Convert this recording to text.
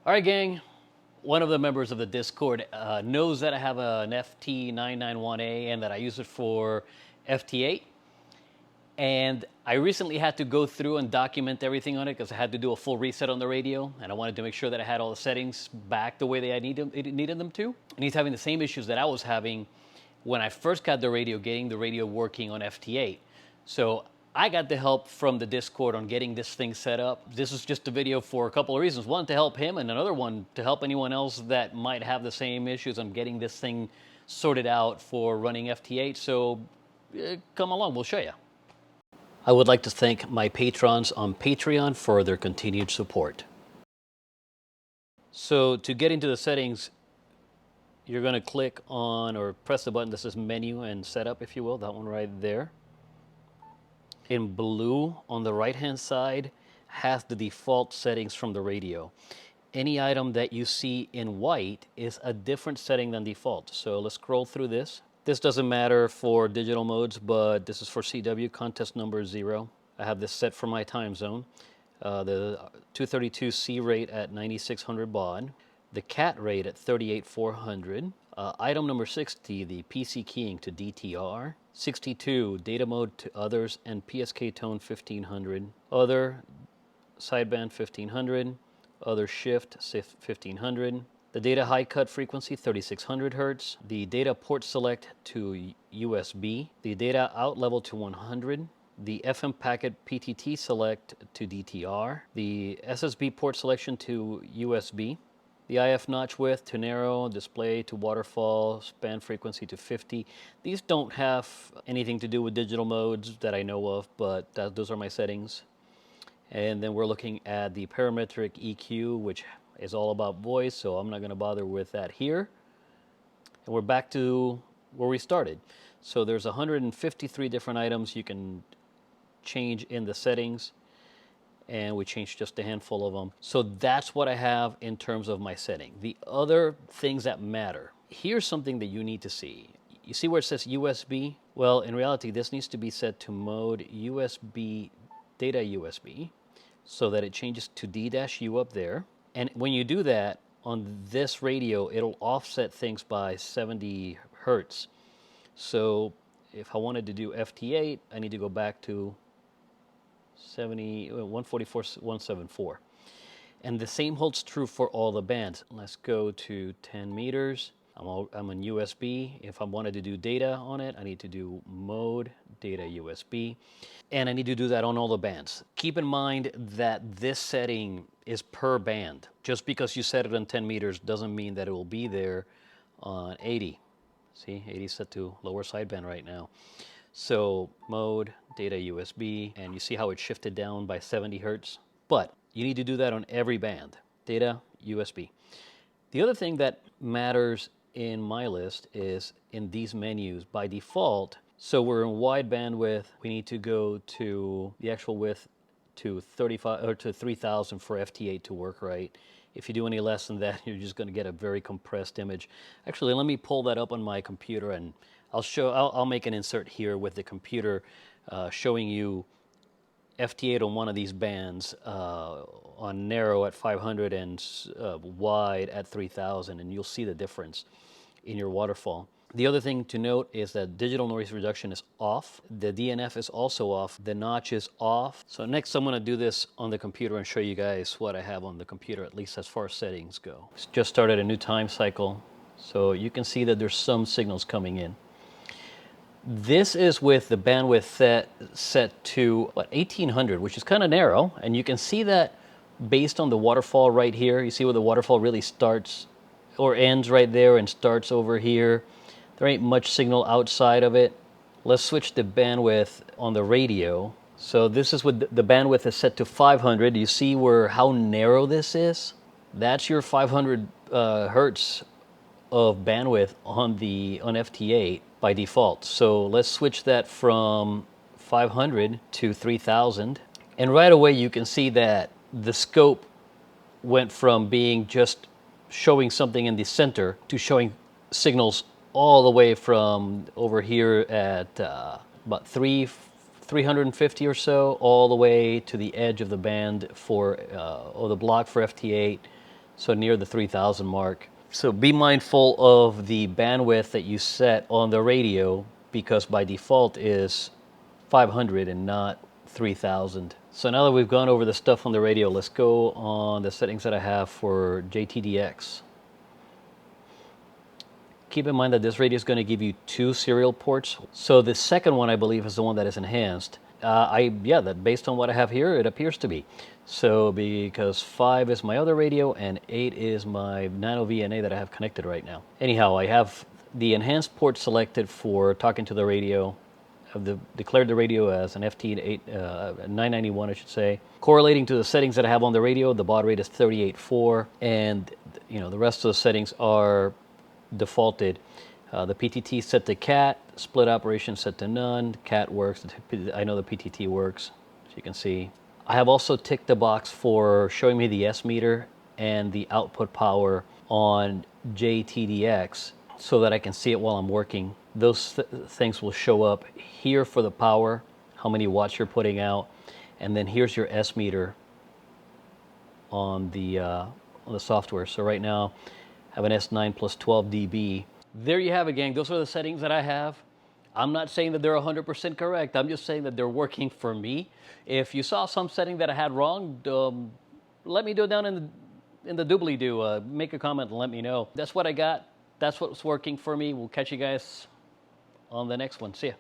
All right, gang. One of the members of the Discord knows that I have an FT991A and that I use it for FT8. And I recently had to go through and document everything on it because I had to do a full reset on the radio, and I wanted to make sure that I had all the settings back the way that I needed them to. And he's having the same issues that I was having when I first got the radio, getting the radio working on FT8. So I got the help from the Discord on getting this thing set up. This is just a video for a couple of reasons. One, to help him, and another one to help anyone else that might have the same issues on getting this thing sorted out for running FT8. So come along, we'll show you. I would like to thank my patrons on Patreon for their continued support. So to get into the settings, you're going to click on or press the button that says menu and setup, if you will, that one right there. In blue on the right hand side has the default settings from the radio. Any item that you see in white is a different setting than default. So let's scroll through this. This doesn't matter for digital modes, but this is for CW, contest number 0. I have this set for my time zone. The 232C rate at 9600 baud. The CAT rate at 38400. Item number 60, the PC keying to DTR. 62, data mode to others and PSK tone 1500. Other, sideband 1500. Other shift 1500. The data high cut frequency 3600 Hertz. The data port select to USB. The data out level to 100. The FM packet PTT select to DTR. The SSB port selection to USB. The IF notch width to narrow, display to waterfall, span frequency to 50. These don't have anything to do with digital modes that I know of, but those are my settings. And then we're looking at the parametric EQ, which is all about voice, so I'm not going to bother with that here. And we're back to where we started. So there's 153 different items you can change in the settings, and we changed just a handful of them. So that's what I have in terms of my setting. The other things that matter, here's something that you need to see. You see where it says USB? Well, in reality, this needs to be set to mode USB, data USB, so that it changes to D-U up there. And when you do that, on this radio, it'll offset things by 70 Hertz. So if I wanted to do FT8, I need to go back to 144, 174. And the same holds true for all the bands. Let's go to 10 meters. I'm on USB. If I wanted to do data on it, I need to do mode, data USB. And I need to do that on all the bands. Keep in mind that this setting is per band. Just because you set it on 10 meters doesn't mean that it will be there on 80. See, 80 is set to lower sideband right now. So mode, data USB, and you see how it shifted down by 70 Hertz? But you need to do that on every band, data, USB. The other thing that matters in my list is in these menus by default. So we're in wide bandwidth. We need to go to the actual width to 35 or to 3000 for FT8 to work right. If you do any less than that, you're just going to get a very compressed image. Actually, let me pull that up on my computer, and I'll make an insert here with the computer showing you FT8 on one of these bands on narrow at 500 and wide at 3000, and you'll see the difference in your waterfall. The other thing to note is that digital noise reduction is off. The DNF is also off. The notch is off. So next I'm going to do this on the computer and show you guys what I have on the computer, at least as far as settings go. Just started a new time cycle, so you can see that there's some signals coming in. This is with the bandwidth set to 1800, which is kind of narrow, and you can see that based on the waterfall right here. You see where the waterfall really starts or ends right there and starts over here. There ain't much signal outside of it. Let's switch the bandwidth on the radio. So this is what the bandwidth is set to 500. You see how narrow this is? That's your 500 Hertz of bandwidth on FT8 by default. So let's switch that from 500 to 3000. And right away you can see that the scope went from being just showing something in the center to showing signals all the way from over here at about 350 or so, all the way to the edge of the band or the block for FT8 so near the 3000 mark. So be mindful of the bandwidth that you set on the radio, because by default is 500 and not 3000. So now that we've gone over the stuff on the radio, let's go on the settings that I have for JTDX. Keep in mind that this radio is going to give you 2 serial ports. So the second one, I believe, is the one that is enhanced. That based on what I have here, it appears to be. So because 5 is my other radio and 8 is my Nano VNA that I have connected right now. Anyhow, I have the enhanced port selected for talking to the radio. I've declared the radio as an FT8 991, I should say. Correlating to the settings that I have on the radio, the baud rate is 38.4, and the rest of the settings are defaulted. The PTT set to cat, split operation set to none, cat works, I know the PTT works, as you can see. I have also ticked the box for showing me the S meter and the output power on JTDX so that I can see it while I'm working. Those things will show up here for the power, how many watts you're putting out, and then here's your S meter on the software. So right now, I have an S9 plus 12 dB. There you have it, gang. Those are the settings that I have. I'm not saying that they're 100% correct. I'm just saying that they're working for me. If you saw some setting that I had wrong, let me know down in the doobly-doo. Make a comment and let me know. That's what I got. That's what's working for me. We'll catch you guys on the next one. See ya.